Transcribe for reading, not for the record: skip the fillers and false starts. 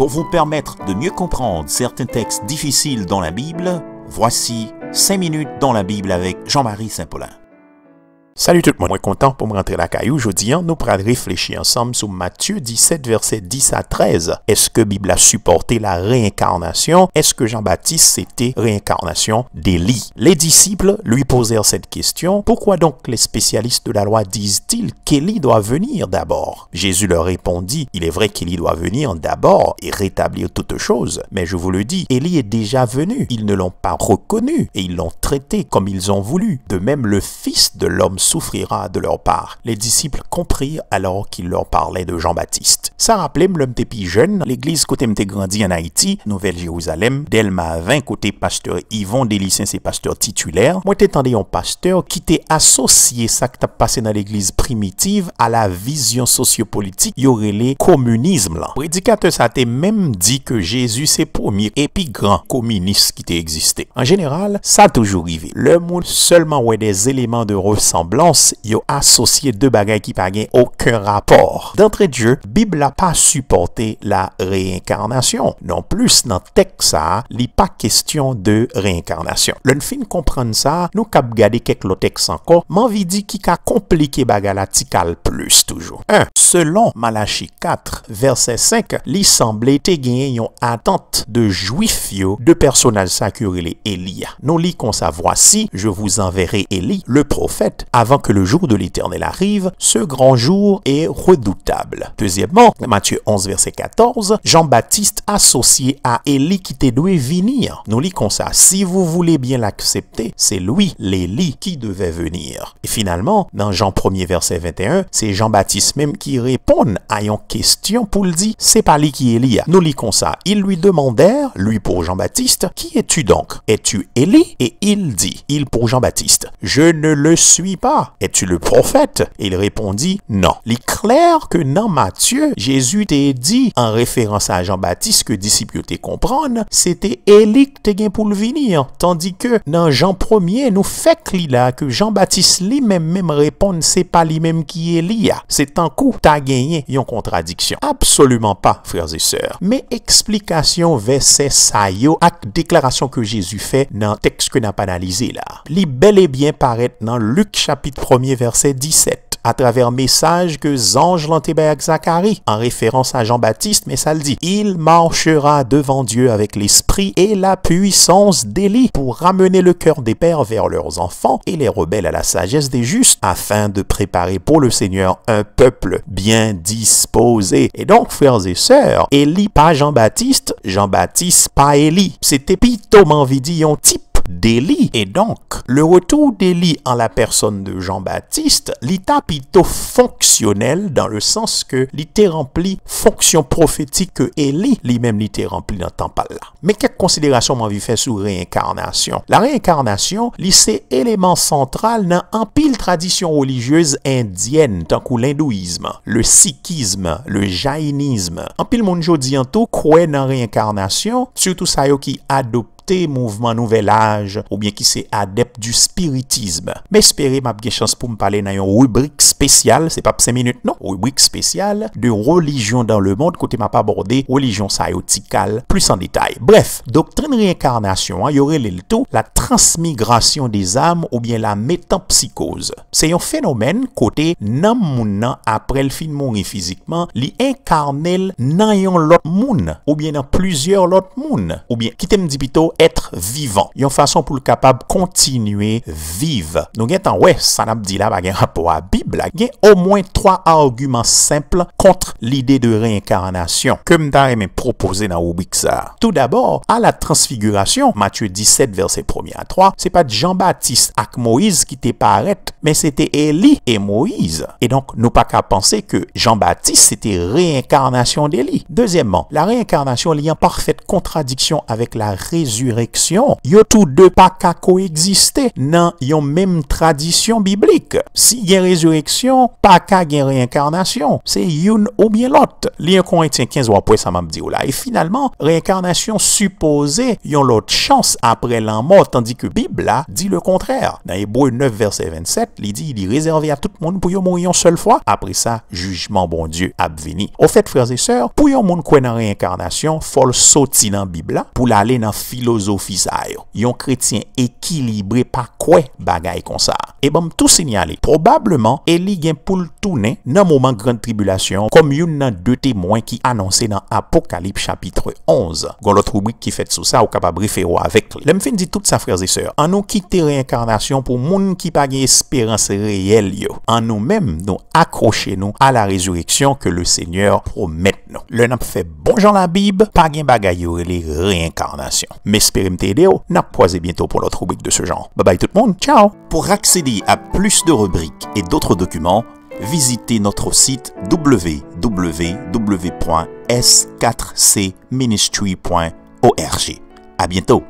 Pour vous permettre de mieux comprendre certains textes difficiles dans la Bible, voici 5 minutes dans la Bible avec Jean-Marie Saint-Paulin. Salut tout le monde, moi content pour me rentrer la caillou. Aujourd'hui, nous pourrons réfléchir ensemble sur Matthieu 17, verset 10 à 13. Est-ce que la Bible a supporté la réincarnation? Est-ce que Jean-Baptiste c'était réincarnation d'Élie? Les disciples lui posèrent cette question. Pourquoi donc les spécialistes de la loi disent-ils qu'Élie doit venir d'abord? Jésus leur répondit, il est vrai qu'Élie doit venir d'abord et rétablir toutes choses. Mais je vous le dis, Élie est déjà venu. Ils ne l'ont pas reconnu et ils l'ont traité comme ils ont voulu. De même, le Fils de l'homme souffrira de leur part. Les disciples comprirent alors qu'il leur parlait de Jean-Baptiste. Ça rappelait l'homme t'es jeune, l'église côté m'était grandi en Haïti, Nouvelle-Jérusalem, Delma 20 côté pasteur Yvon Delicien, c'est pasteur titulaire. Moi t'étendais un pasteur qui t'est associé ça que t'as passé dans l'église primitive à la vision sociopolitique, y aurait les communisme là. Prédicateur ça t'est même dit que Jésus c'est premier et puis grand communiste qui t'est existé. En général, ça a toujours arrivé. Le monde seulement ouais des éléments de ressemblance yo associé deux bagages qui n'ont aucun rapport. D'entrée de jeu, Bible n'a pas supporté la réincarnation. Non plus, dans le texte, ça, il n'est pas question de réincarnation. Le fin comprendre ça, nous cap garder quelques textes encore, m'envie dit qui a compliqué bagalatikal plus toujours. 1. Selon Malachie 4, verset 5, il semblait te gagner une attente de juifs de personnages sacrés Élie. Nous lit qu'on sa voici, je vous enverrai Élie, le prophète, avant que le jour de l'Éternel arrive, ce grand jour est redoutable. Deuxièmement, Matthieu 11, verset 14, Jean-Baptiste associé à Élie qui te doit venir. Nous lisons ça. Si vous voulez bien l'accepter, c'est lui, l'Élie, qui devait venir. Et finalement, dans Jean 1er, verset 21, c'est Jean-Baptiste même qui répond à une question pour le dire, c'est pas lui qui est Élie. Nous lisons ça. Ils lui demandèrent, lui pour Jean-Baptiste, qui es-tu donc? Es-tu Élie? Et il dit, il pour Jean-Baptiste, je ne le suis pas. Es-tu le prophète? Et il répondit, non. Il est clair que dans Matthieu, Jésus t'a dit, en référence à Jean-Baptiste, que disciples te comprendre, c'était Élie qui t'a pour le venir. Tandis que dans Jean 1er, nous fait là que Jean-Baptiste lui-même répond, c'est pas lui-même qui est Élie. C'est un coup, t'as gagné une contradiction. Absolument pas, frères et sœurs. Mais explication verset ça yo, avec déclaration que Jésus fait dans le texte que n'a pas analysé là. Li bel et bien paraît dans Luc chapitre 1er verset 17. À travers message que Zange l'antébé avec Zacharie, en référence à Jean-Baptiste, mais ça le dit. Il marchera devant Dieu avec l'esprit et la puissance d'Élie pour ramener le cœur des pères vers leurs enfants et les rebelles à la sagesse des justes, afin de préparer pour le Seigneur un peuple bien disposé. Et donc, frères et sœurs, Élie pas Jean-Baptiste, Jean-Baptiste pas Élie. C'était plutôt m'envie un type d'Élie. Et donc, le retour d'Élie en la personne de Jean-Baptiste, l'état plutôt fonctionnel dans le sens que l'été rempli fonction prophétique que Élie lui-même l'été rempli dans le temps là. Mais quelques considérations m'en fait sur réincarnation. La réincarnation, c'est élément central dans un pile tradition religieuse indienne, tant que l'hindouisme, le sikhisme, le jaïnisme. En pile monde jodi en tout croit dans réincarnation, surtout ça yo qui adopte mouvement nouvel âge ou bien qui c'est adepte du spiritisme. Mais espérez m'a bien chance pour me parler dans une rubrique spéciale, c'est pas 5 minutes non, rubrique spéciale de religion dans le monde côté m'a pas abordé religion saïoticale plus en détail. Bref, doctrine réincarnation, il y aurait le tout la transmigration des âmes ou bien la métampsychose. C'est un phénomène côté nan moun nan après le fin mourir physiquement, li incarnel nan yon l'autre moun ou bien dans plusieurs l'autre moun ou bien qui t'aime dit plutôt être vivant. Une façon pour le capable continuer vivre. Nous avons ouais, ça n'a pas dit là, un rapport à la Bible. Il y a au moins 3 arguments simples contre l'idée de réincarnation que je proposé dans la rubrique ça. Tout d'abord, à la transfiguration, Matthieu 17, verset 1er à 3, c'est pas Jean-Baptiste et Moïse qui te paraît, mais c'était Élie et Moïse. Et donc, nous pas qu'à penser que Jean-Baptiste c'était réincarnation d'Élie. Deuxièmement, la réincarnation est en parfaite contradiction avec la résurrection résurrection, yo tous deux pas qu'à coexister dans yon même tradition biblique. Si y a résurrection, pas qu'à y a réincarnation. C'est une ou bien l'autre. Lien Corinthiens 15 ou après ça m'a dit là. Et finalement, réincarnation supposée yon l'autre chance après la mort, tandis que Bible là dit le contraire. Dans Hébreux 9 verset 27, il dit il est réservé à tout le monde pour yon mourir une seule fois. Après ça, jugement bon Dieu a venu. Au fait, frères et sœurs, pour yon monde croit dans réincarnation, faut sortir dans Bible là pour aller dans philosophie ça. Yon chrétien équilibré pas quoi bagay comme ça. Et bon, tout signaler. Probablement, Eli gen pour le tourner dans moment grande tribulation comme yon nan deux témoins qui annoncé dans Apocalypse chapitre 11. Gon l'autre rubrique qui fait sous ça ou capable référer avec lui. L'aime fin dit tout ça frères et sœurs. En nous quitter réincarnation pour moun qui pas gen espérance réelle yo. En nous-mêmes nous accrocher nous à la résurrection que le Seigneur promet nous. Le n'a fait bon Jean la Bible, pas gen bagay yo les réincarnation. Mais espérez m'aider n'a croisé bientôt pour l'autre rubrique de ce genre. Bye bye tout le monde. Ciao. Pour accéder à plus de rubriques et d'autres documents, visitez notre site www.s4cministry.org. À bientôt.